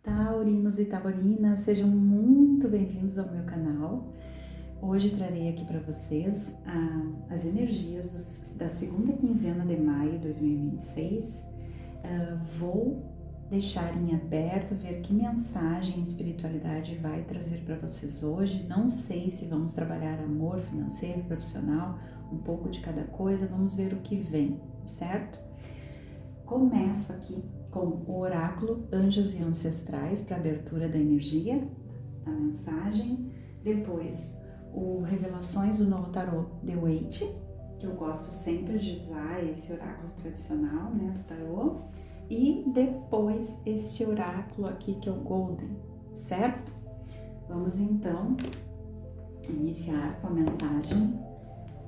Taurinos e taurinas, sejam muito bem-vindos ao meu canal. Hoje trarei aqui para vocês as energias da segunda quinzena de maio de 2026. Vou deixar em aberto, ver que mensagem a espiritualidade vai trazer para vocês hoje. Não sei se vamos trabalhar amor, financeiro, profissional, um pouco de cada coisa, vamos ver o que vem, certo? Começo aqui com o oráculo Anjos e Ancestrais para abertura da energia, da mensagem. Depois, o Revelações do Novo Tarô The Waite, que eu gosto sempre de usar esse oráculo tradicional, né, do tarô. E depois este oráculo aqui que é o Golden, certo? Vamos então iniciar com a mensagem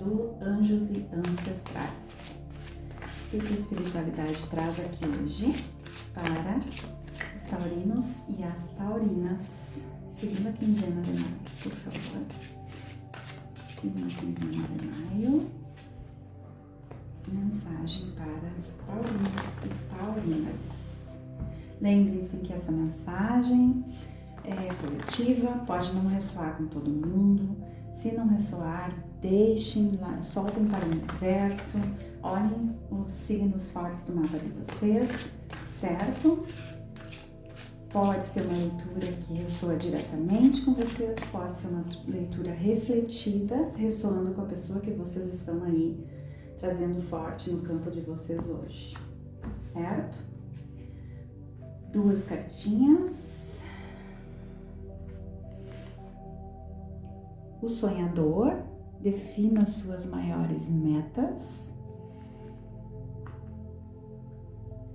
do Anjos e Ancestrais. O que a espiritualidade traz aqui hoje para os taurinos e as taurinas? Segunda quinzena de maio, por favor. Segunda quinzena de maio. Mensagem para os taurinos e taurinas. Lembrem-se que essa mensagem é coletiva, pode não ressoar com todo mundo. Se não ressoar, deixem lá, soltem para o universo, olhem os signos fortes do mapa de vocês, certo? Pode ser uma leitura que ressoa diretamente com vocês, pode ser uma leitura refletida, ressoando com a pessoa que vocês estão aí trazendo forte no campo de vocês hoje, certo? Duas cartinhas. O sonhador, defina suas maiores metas.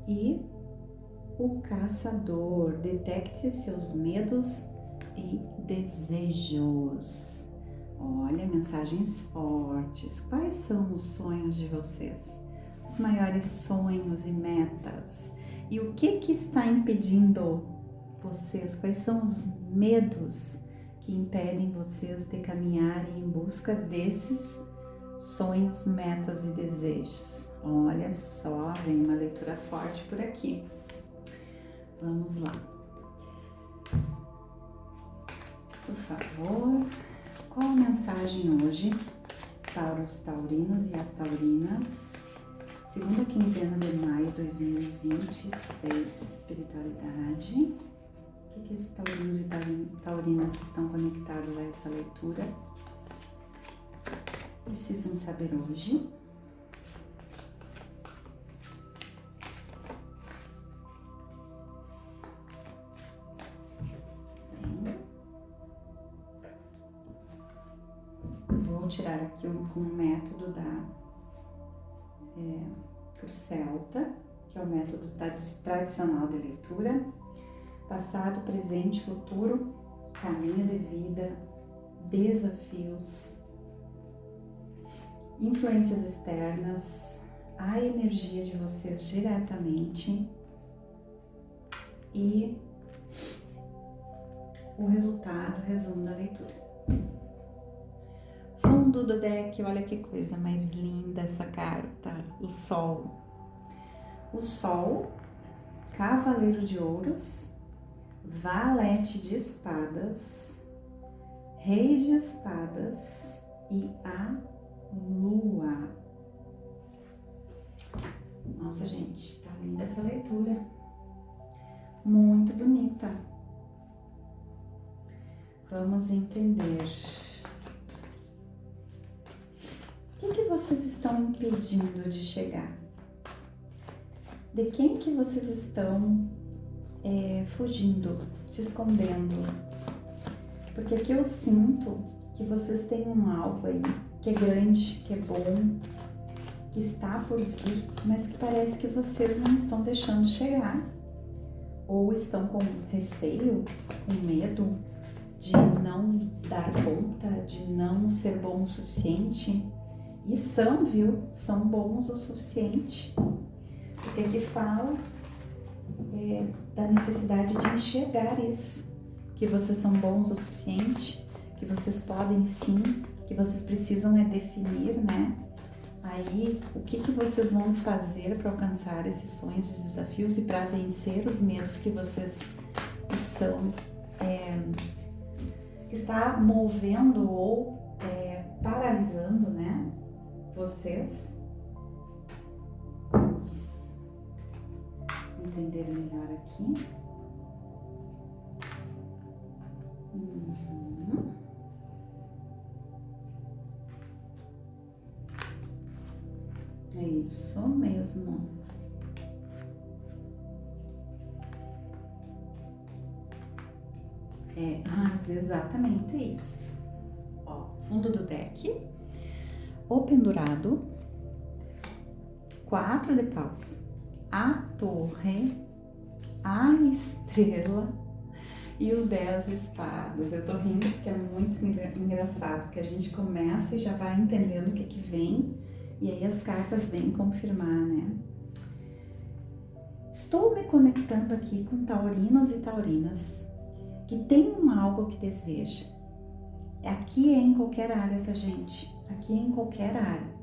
E o caçador, detecte seus medos e desejos. Olha, mensagens fortes. Quais são os sonhos de vocês? Os maiores sonhos e metas. E o que está impedindo vocês? Quais são os medos que impedem vocês de caminharem em busca desses sonhos, metas e desejos? Olha só, vem uma leitura forte por aqui. Vamos lá. Por favor, qual a mensagem hoje para os taurinos e as taurinas? Segunda quinzena de maio de 2026, espiritualidade. O que os taurinos e taurinas que estão conectados a essa leitura precisam saber hoje? Vou tirar aqui um método da Cruz Celta, que é o método tradicional de leitura. Passado, presente, futuro, caminho de vida, desafios, influências externas, a energia de vocês diretamente e o resultado, resumo da leitura. Fundo do deck, olha que coisa mais linda essa carta, o Sol. O Sol, Cavaleiro de Ouros, Valete de Espadas, Rei de Espadas e a Lua. Nossa, gente, tá linda essa leitura. Muito bonita. Vamos entender. O que vocês estão impedindo de chegar? De quem que vocês estão fugindo, se escondendo? Porque aqui eu sinto que vocês têm algo aí que é grande, que é bom, que está por vir, mas que parece que vocês não estão deixando chegar. Ou estão com receio, com medo de não dar conta, de não ser bom o suficiente. E são, viu? São bons o suficiente. Porque aqui fala da necessidade de enxergar isso. Que vocês são bons o suficiente, que vocês podem sim, que vocês precisam definir, né? Aí, o que vocês vão fazer para alcançar esses sonhos, esses desafios e para vencer os medos que vocês está movendo ou paralisando, né, vocês. Vamos entender melhor aqui. É isso mesmo. Exatamente isso. Ó, fundo do deck, o pendurado, 4 de paus, a torre, a estrela e o 10 de espadas. Eu tô rindo porque é muito engraçado, que a gente começa e já vai entendendo o que vem, e aí as cartas vêm confirmar, né? Estou me conectando aqui com taurinos e taurinas que tem algo que deseja. Aqui é em qualquer área, tá, gente? Aqui é em qualquer área.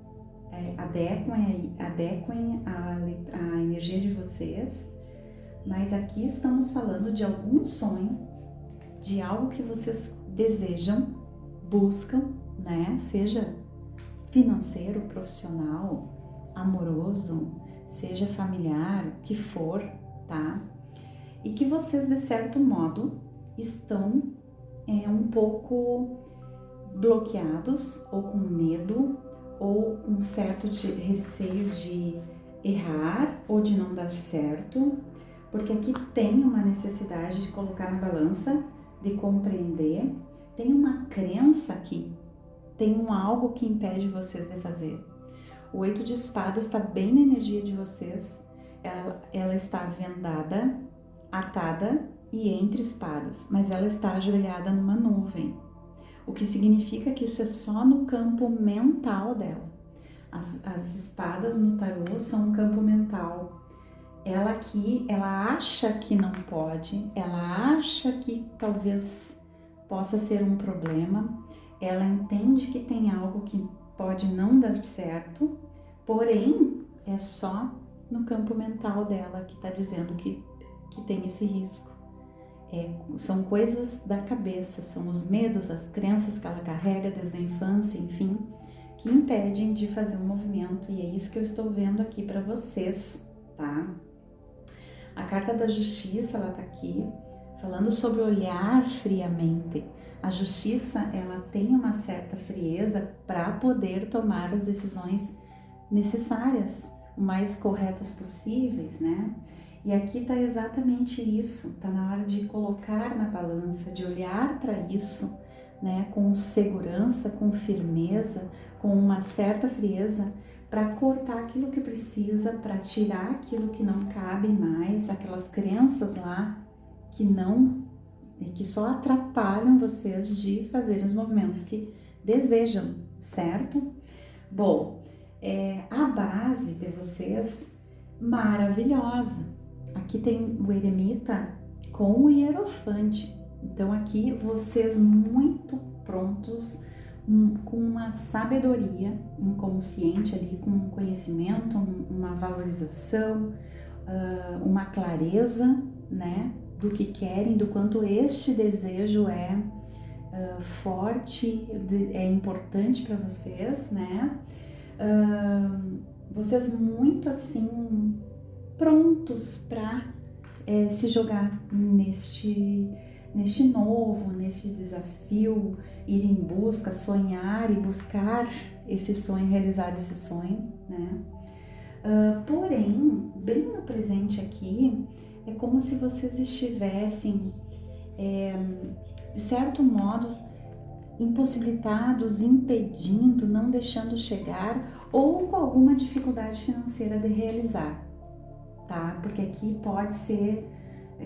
Adequem a energia de vocês, mas aqui estamos falando de algum sonho, de algo que vocês desejam, buscam, né? Seja financeiro, profissional, amoroso, seja familiar, o que for, tá? E que vocês, de certo modo, estão um pouco bloqueados ou com medo ou com certo receio de errar ou de não dar certo, porque aqui tem uma necessidade de colocar na balança, de compreender, tem uma crença aqui, tem algo que impede vocês de fazer. O 8 de espadas está bem na energia de vocês, ela está vendada, atada e entre espadas, mas ela está ajoelhada numa nuvem, o que significa que isso é só no campo mental dela. As espadas no tarô são um campo mental. Ela aqui, ela acha que não pode, ela acha que talvez possa ser um problema, ela entende que tem algo que pode não dar certo, porém é só no campo mental dela que está dizendo que tem esse risco. São coisas da cabeça, são os medos, as crenças que ela carrega desde a infância, enfim, que impedem de fazer um movimento, e é isso que eu estou vendo aqui para vocês, tá? A carta da justiça, ela tá aqui, falando sobre olhar friamente. A justiça, ela tem uma certa frieza para poder tomar as decisões necessárias, o mais corretas possíveis, né? E aqui está exatamente isso, está na hora de colocar na balança, de olhar para isso, né, com segurança, com firmeza, com uma certa frieza, para cortar aquilo que precisa, para tirar aquilo que não cabe mais, aquelas crenças lá que só atrapalham vocês de fazerem os movimentos que desejam, certo? Bom, a base de vocês, maravilhosa. Aqui tem o eremita com o hierofante. Então aqui vocês muito prontos, com uma sabedoria inconsciente ali, com um conhecimento, uma valorização, uma clareza, né, do que querem, do quanto este desejo é forte, é importante para vocês, né? Vocês muito assim prontos para se jogar neste novo, neste desafio, ir em busca, sonhar e buscar esse sonho, realizar esse sonho, né? Porém, bem no presente aqui, é como se vocês estivessem, de certo modo, impossibilitados, impedindo, não deixando chegar, ou com alguma dificuldade financeira de realizar, tá? Porque aqui pode ser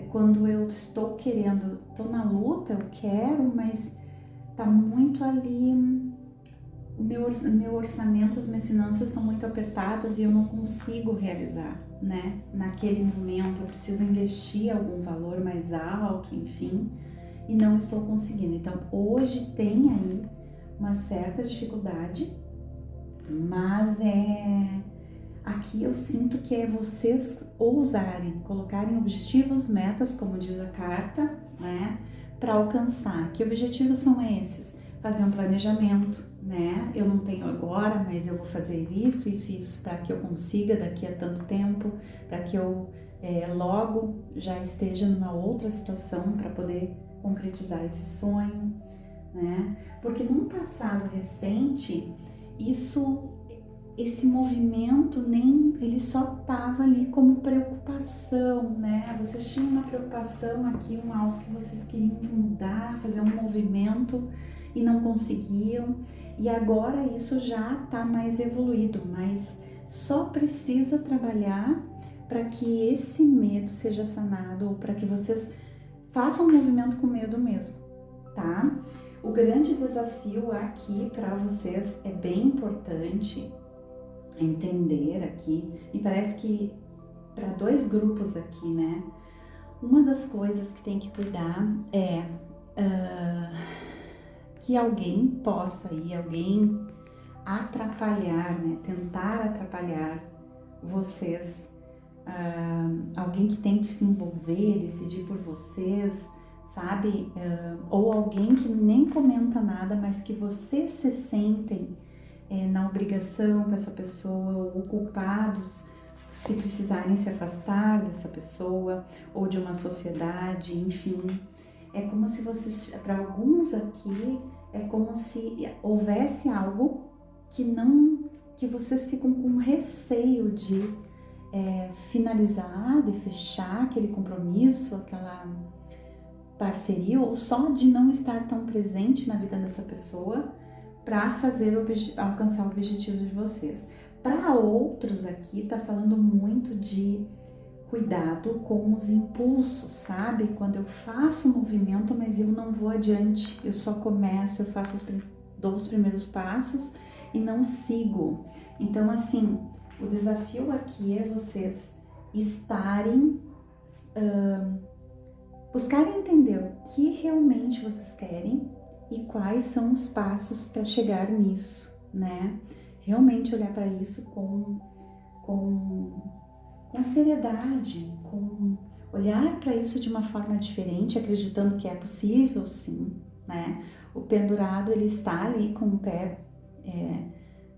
quando eu estou querendo, estou na luta, eu quero, mas tá muito ali, o meu orçamento, as minhas finanças estão muito apertadas e eu não consigo realizar, né? Naquele momento eu preciso investir algum valor mais alto, enfim, e não estou conseguindo. Então hoje tem aí uma certa dificuldade, mas Aqui eu sinto que é vocês ousarem, colocarem objetivos, metas, como diz a carta, né, para alcançar. Que objetivos são esses? Fazer um planejamento, né? Eu não tenho agora, mas eu vou fazer isso, para que eu consiga daqui a tanto tempo, para que eu logo já esteja numa outra situação para poder concretizar esse sonho, né? Porque num passado recente, esse movimento ele só estava ali como preocupação, né? Vocês tinham uma preocupação aqui, algo que vocês queriam mudar, fazer um movimento e não conseguiam. E agora isso já está mais evoluído, mas só precisa trabalhar para que esse medo seja sanado, ou para que vocês façam um movimento com medo mesmo, tá? O grande desafio aqui para vocês é bem importante entender aqui, e parece que para 2 grupos aqui, né? Uma das coisas que tem que cuidar é que alguém possa alguém atrapalhar, né? Tentar atrapalhar vocês, alguém que tente se envolver, decidir por vocês, sabe? Ou alguém que nem comenta nada, mas que vocês se sentem na obrigação com essa pessoa, ou culpados se precisarem se afastar dessa pessoa, ou de uma sociedade, enfim. É como se vocês, para alguns aqui, é como se houvesse algo que vocês ficam com receio de finalizar, de fechar aquele compromisso, aquela parceria, ou só de não estar tão presente na vida dessa pessoa para alcançar o objetivo de vocês. Para outros aqui, tá falando muito de cuidado com os impulsos, sabe? Quando eu faço um movimento, mas eu não vou adiante, eu só começo, dou os primeiros passos e não sigo. Então, assim, o desafio aqui é vocês buscarem entender o que realmente vocês querem e quais são os passos para chegar nisso, né? Realmente olhar para isso com seriedade, olhar para isso de uma forma diferente, acreditando que é possível, sim, né? O pendurado, ele está ali com o pé,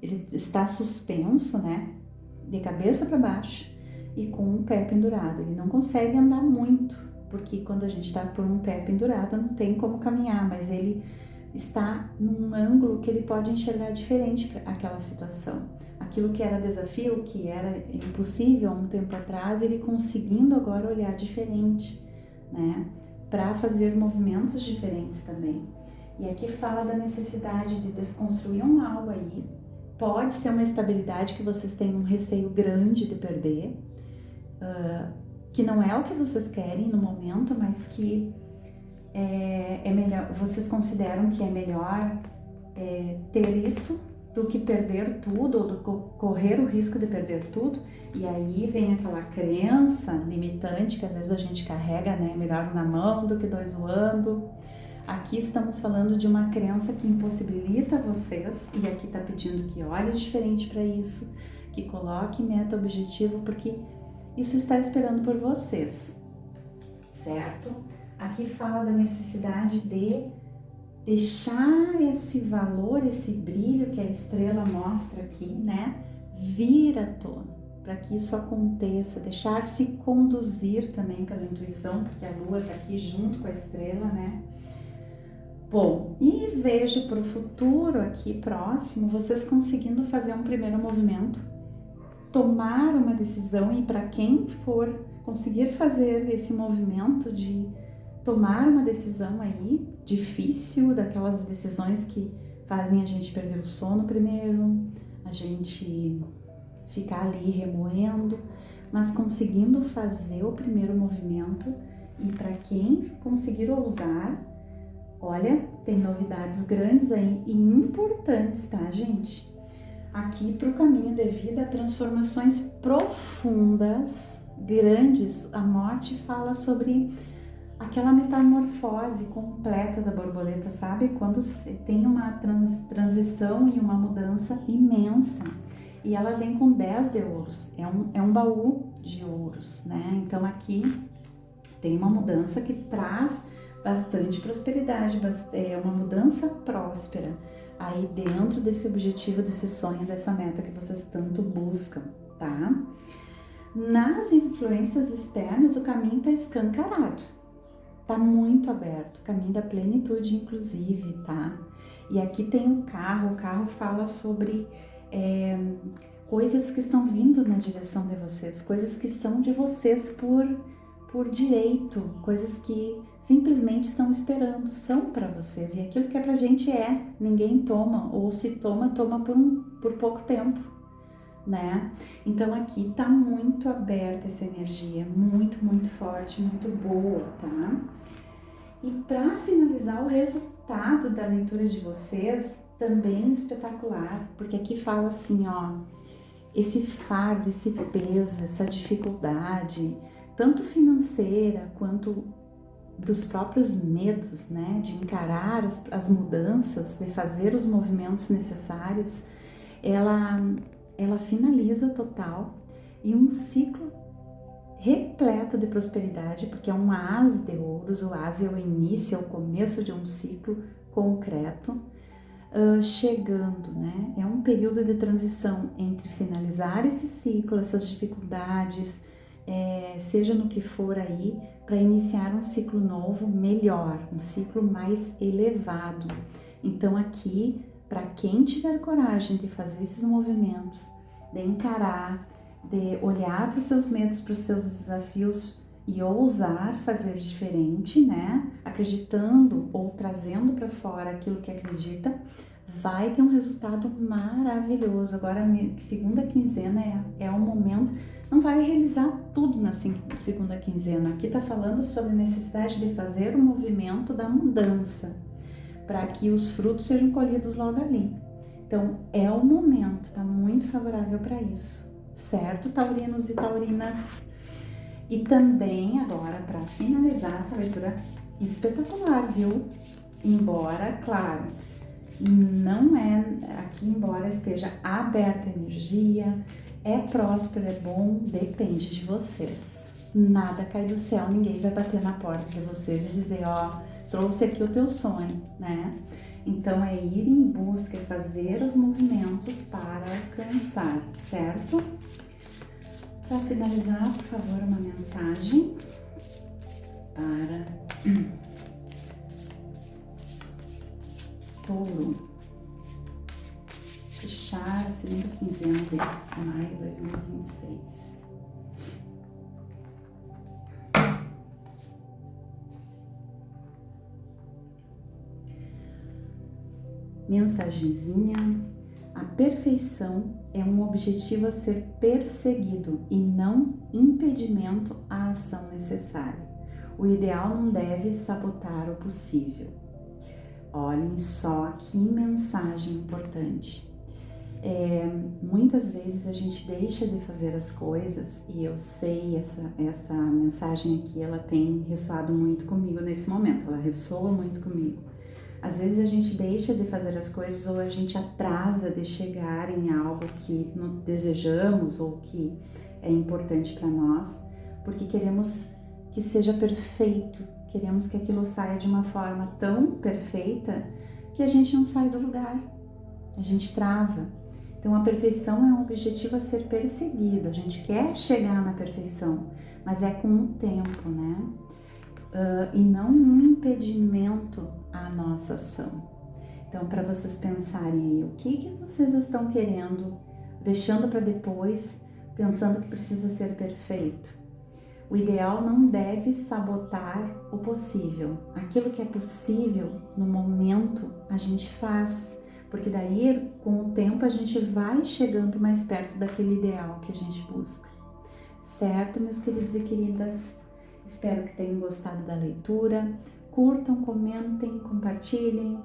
ele está suspenso, né? De cabeça para baixo e com o pé pendurado. Ele não consegue andar muito, porque quando a gente está por um pé pendurado não tem como caminhar, mas ele está num ângulo que ele pode enxergar diferente para aquela situação. Aquilo que era desafio, que era impossível há um tempo atrás, ele conseguindo agora olhar diferente, né? Para fazer movimentos diferentes também. E aqui fala da necessidade de desconstruir algo aí. Pode ser uma estabilidade que vocês têm um receio grande de perder, que não é o que vocês querem no momento, mas que é melhor, vocês consideram que é melhor ter isso do que perder tudo, ou do correr o risco de perder tudo. E aí vem aquela crença limitante que às vezes a gente carrega, né? Melhor na mão do que 2 voando. Aqui estamos falando de uma crença que impossibilita vocês, e aqui está pedindo que olhe diferente para isso, que coloque meta, objetivo, porque isso está esperando por vocês, certo? Aqui fala da necessidade de deixar esse valor, esse brilho que a estrela mostra aqui, né, vir à tona, para que isso aconteça, deixar-se conduzir também pela intuição, porque a lua está aqui junto com a estrela, né? Bom, e vejo para o futuro aqui próximo, vocês conseguindo fazer um primeiro movimento, tomar uma decisão, e para quem for conseguir fazer esse movimento de tomar uma decisão aí, difícil, daquelas decisões que fazem a gente perder o sono primeiro, a gente ficar ali remoendo, mas conseguindo fazer o primeiro movimento. E para quem conseguir ousar, olha, tem novidades grandes aí e importantes, tá, gente? Aqui para o caminho de vida, transformações profundas, grandes. A morte fala sobre aquela metamorfose completa da borboleta, sabe? Quando tem uma transição e uma mudança imensa. e ela vem com 10 de ouros, é um baú de ouros, né? Então aqui tem uma mudança que traz bastante prosperidade, é uma mudança próspera aí dentro desse objetivo, desse sonho, dessa meta que vocês tanto buscam, tá? Nas influências externas, o caminho tá escancarado, tá muito aberto, o caminho da plenitude, inclusive, tá? E aqui tem o carro fala sobre coisas que estão vindo na direção de vocês, coisas que são de vocês por direito, coisas que simplesmente estão esperando, são para vocês. E aquilo que é pra gente ninguém toma, ou se toma por pouco tempo, né? Então aqui tá muito aberta essa energia, muito, muito forte, muito boa, tá? E para finalizar, o resultado da leitura de vocês também espetacular, porque aqui fala assim, ó, esse fardo, esse peso, essa dificuldade, tanto financeira quanto dos próprios medos, né, de encarar as mudanças, de fazer os movimentos necessários, ela finaliza total e um ciclo repleto de prosperidade, porque é um as de ouros, o as é o início, é o começo de um ciclo concreto, chegando, né? É um período de transição entre finalizar esse ciclo, essas dificuldades, seja no que for aí, para iniciar um ciclo novo, melhor, um ciclo mais elevado. Então aqui, para quem tiver coragem de fazer esses movimentos, de encarar, de olhar para os seus medos, para os seus desafios e ousar fazer diferente, né? Acreditando ou trazendo para fora aquilo que acredita, vai ter um resultado maravilhoso. Agora, a segunda quinzena é o momento, não vai realizar tudo na segunda quinzena. Aqui tá falando sobre a necessidade de fazer o movimento da mudança, para que os frutos sejam colhidos logo ali. Então, é o momento, tá muito favorável para isso, certo, taurinos e taurinas? E também, agora, para finalizar essa leitura espetacular, viu? Embora, claro, não é aqui, embora esteja aberta a energia, é próspero, é bom, depende de vocês. Nada cai do céu, ninguém vai bater na porta de vocês e dizer, ó, trouxe aqui o teu sonho, né? Então é ir em busca, é fazer os movimentos para alcançar, certo? Para finalizar, por favor, uma mensagem para Touro. Fechar a segunda quinzena de maio de 2026. Mensagenzinha: a perfeição é um objetivo a ser perseguido e não impedimento à ação necessária. O ideal não deve sabotar o possível. Olhem só que mensagem importante. Muitas vezes a gente deixa de fazer as coisas, e eu sei, essa mensagem aqui, ela tem ressoado muito comigo nesse momento, ela ressoa muito comigo. Às vezes a gente deixa de fazer as coisas ou a gente atrasa de chegar em algo que não desejamos ou que é importante para nós, porque queremos que seja perfeito, queremos que aquilo saia de uma forma tão perfeita que a gente não sai do lugar, a gente trava. Então a perfeição é um objetivo a ser perseguido, a gente quer chegar na perfeição, mas é com o tempo, né? E não um impedimento à nossa ação. Então, para vocês pensarem aí, o que vocês estão querendo, deixando para depois, pensando que precisa ser perfeito. O ideal não deve sabotar o possível. Aquilo que é possível no momento a gente faz, porque daí com o tempo a gente vai chegando mais perto daquele ideal que a gente busca. Certo, meus queridos e queridas? Espero que tenham gostado da leitura. Curtam, comentem, compartilhem,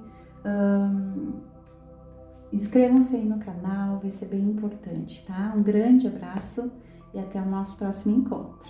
inscrevam-se aí no canal, vai ser bem importante, tá? Um grande abraço e até o nosso próximo encontro.